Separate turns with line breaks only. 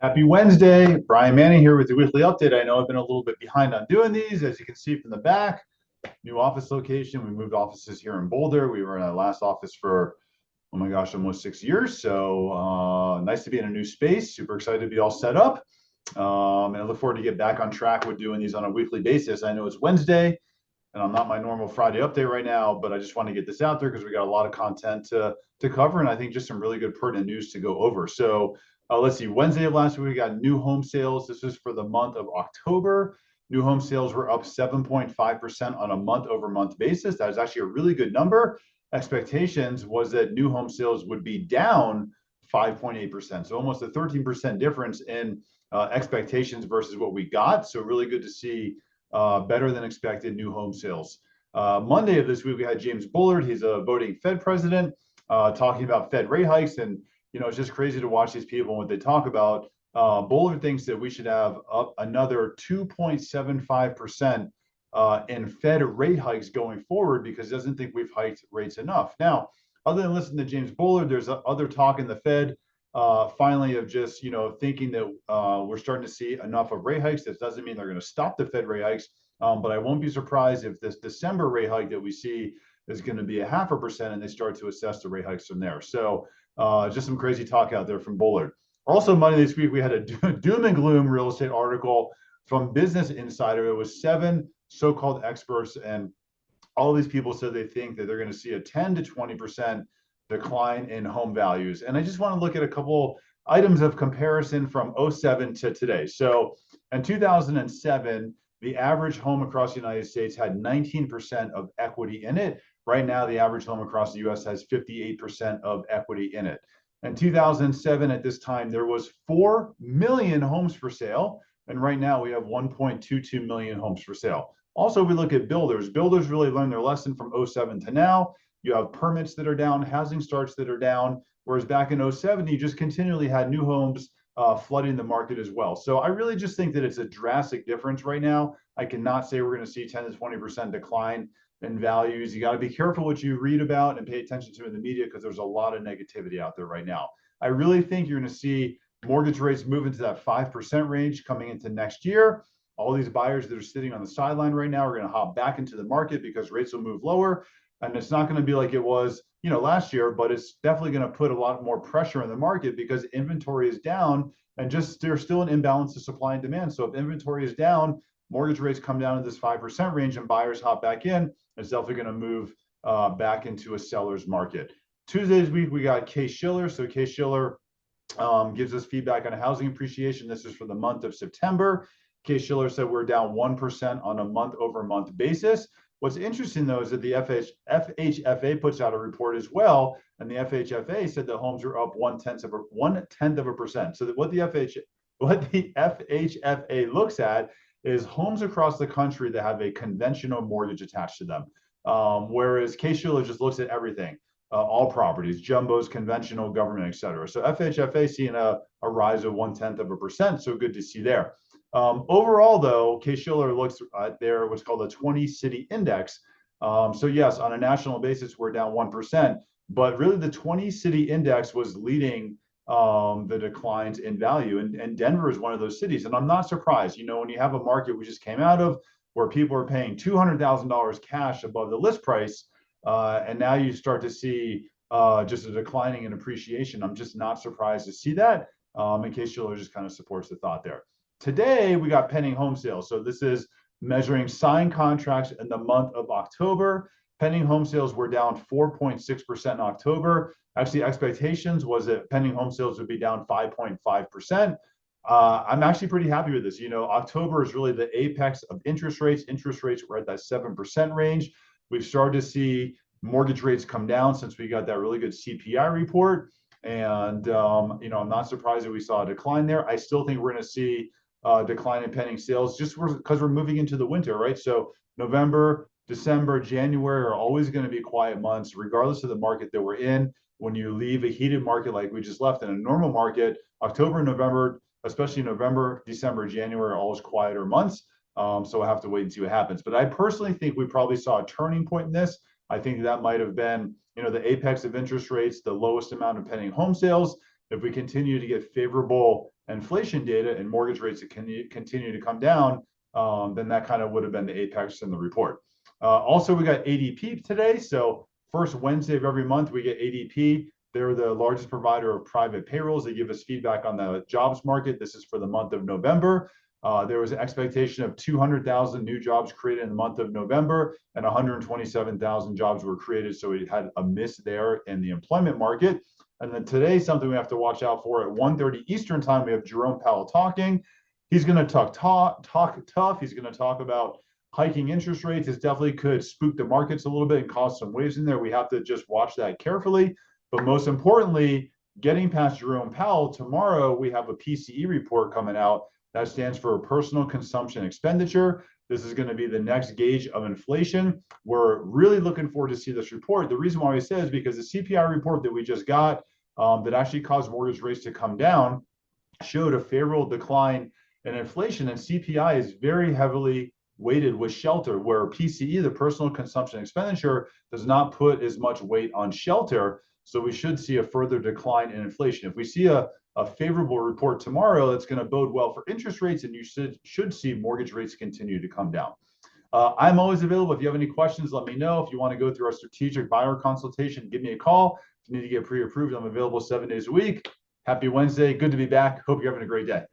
Happy Wednesday. Brian Manning here with the weekly update. I know I've been a little bit behind on doing these. As you can see from the back, new office location. We moved offices here in Boulder. We were in our last office for, oh my gosh, almost 6 years. So nice to be in a new space. Super excited to be all set up. And I look forward to get back on track with doing these on a weekly basis. I know it's Wednesday and I'm not my normal Friday update right now, but I just want to get this out there because we got a lot of content to cover, and I think just some really good pertinent news to go over. So let's see, Wednesday of last week, we got new home sales. This is for the month of October. New home sales were up 7.5% on a month over month basis. That is actually a really good number. Expectations was that new home sales would be down 5.8%. So almost a 13% difference in expectations versus what we got. So really good to see better than expected new home sales. Monday of this week, we had James Bullard. He's a voting Fed president talking about Fed rate hikes. And, you know, it's just crazy to watch these people and what they talk about. Bullard thinks that we should have up another 2.75% in Fed rate hikes going forward because he doesn't think we've hiked rates enough. Now, other than listening to James Bullard, there's other talk in the Fed finally of just, you know, thinking that we're starting to see enough of rate hikes. This doesn't mean they're going to stop the Fed rate hikes, but I won't be surprised if this December rate hike that we see is going to be 0.5% and they start to assess the rate hikes from there. So just some crazy talk out there from Bullard. Also, Monday this week, we had a doom and gloom real estate article from Business Insider. It was 7 so-called experts, and all these people said they think that they're going to see a 10 to 20% decline in home values. And I just want to look at a couple items of comparison from '07 to today. So in 2007, the average home across the United States had 19% of equity in it. Right now, the average home across the US has 58% of equity in it. In 2007, at this time, there was 4 million homes for sale. And right now we have 1.22 million homes for sale. Also, we look at builders. Builders really learned their lesson from '07 to now. You have permits that are down, housing starts that are down, whereas back in '07, you just continually had new homes flooding the market as well. So I really just think that it's a drastic difference right now. I cannot say we're going to see 10 to 20% decline in values. You got to be careful what you read about and pay attention to in the media because there's a lot of negativity out there right now. I really think you're going to see mortgage rates move into that 5% range coming into next year. All these buyers that are sitting on the sideline right now are going to hop back into the market because rates will move lower. And it's not going to be like it was, you know, last year, but it's definitely going to put a lot more pressure in the market because inventory is down and just there's still an imbalance of supply and demand. So if inventory is down, mortgage rates come down to this 5% range and buyers hop back in, it's definitely going to move back into a seller's market. Tuesday's week, we got Case-Shiller. So Case-Shiller gives us feedback on housing appreciation. This is for the month of September. Case-Shiller said we're down 1% on a month over month basis. What's interesting, though, is that the FHFA puts out a report as well, and the FHFA said that homes are up 1/10%. So that what the FHFA looks at is homes across the country that have a conventional mortgage attached to them, whereas Case-Shiller just looks at everything, all properties, jumbos, conventional, government, et cetera. So FHFA seeing a rise of 0.1%, so good to see there. Overall, though, Case-Shiller looks at their what's called a 20-city index. So yes, on a national basis, we're down 1%, but really the 20-city index was leading the declines in value. And Denver is one of those cities. And I'm not surprised, you know, when you have a market we just came out of where people are paying $200,000 cash above the list price, and now you start to see just a declining in appreciation. I'm just not surprised to see that. And Case-Shiller just kind of supports the thought there. Today, we got pending home sales. So this is measuring signed contracts in the month of October. Pending home sales were down 4.6% in October. Actually, expectations was that pending home sales would be down 5.5%. I'm actually pretty happy with this. You know, October is really the apex of interest rates. Interest rates were at that 7% range. We've started to see mortgage rates come down since we got that really good CPI report. And, you know, I'm not surprised that we saw a decline there. I still think we're going to see decline in pending sales just because we're moving into the winter, right? So November, December, January are always going to be quiet months, regardless of the market that we're in. When you leave a heated market like we just left in a normal market, October, November, especially November, December, January are always quieter months. So we'll have to wait and see what happens. But I personally think we probably saw a turning point in this. I think that might have been, you know, the apex of interest rates, the lowest amount of pending home sales. If we continue to get favorable inflation data and mortgage rates that continue to come down, then that kind of would have been the apex in the report. Also, we got ADP today. So first Wednesday of every month, we get ADP. They're the largest provider of private payrolls. They give us feedback on the jobs market. This is for the month of November. There was an expectation of 200,000 new jobs created in the month of November, and 127,000 jobs were created. So we had a miss there in the employment market. And then today, something we have to watch out for at 1:30 Eastern time, we have Jerome Powell talking. He's going to talk tough. He's going to talk about hiking interest rates. It definitely could spook the markets a little bit and cause some waves in there. We have to just watch that carefully. But most importantly, getting past Jerome Powell, tomorrow we have a PCE report coming out. That stands for personal consumption expenditure. This is going to be the next gauge of inflation. We're really looking forward to see this report. The reason why we say is because the CPI report that we just got that actually caused mortgage rates to come down showed a favorable decline in inflation, and CPI is very heavily weighted with shelter, where PCE, the personal consumption expenditure, does not put as much weight on shelter. So we should see a further decline in inflation. If we see a favorable report tomorrow, that's going to bode well for interest rates, and you should see mortgage rates continue to come down. I'm always available. If you have any questions, let me know. If you want to go through our strategic buyer consultation, give me a call. If you need to get pre-approved, I'm available 7 days a week. Happy Wednesday. Good to be back. Hope you're having a great day.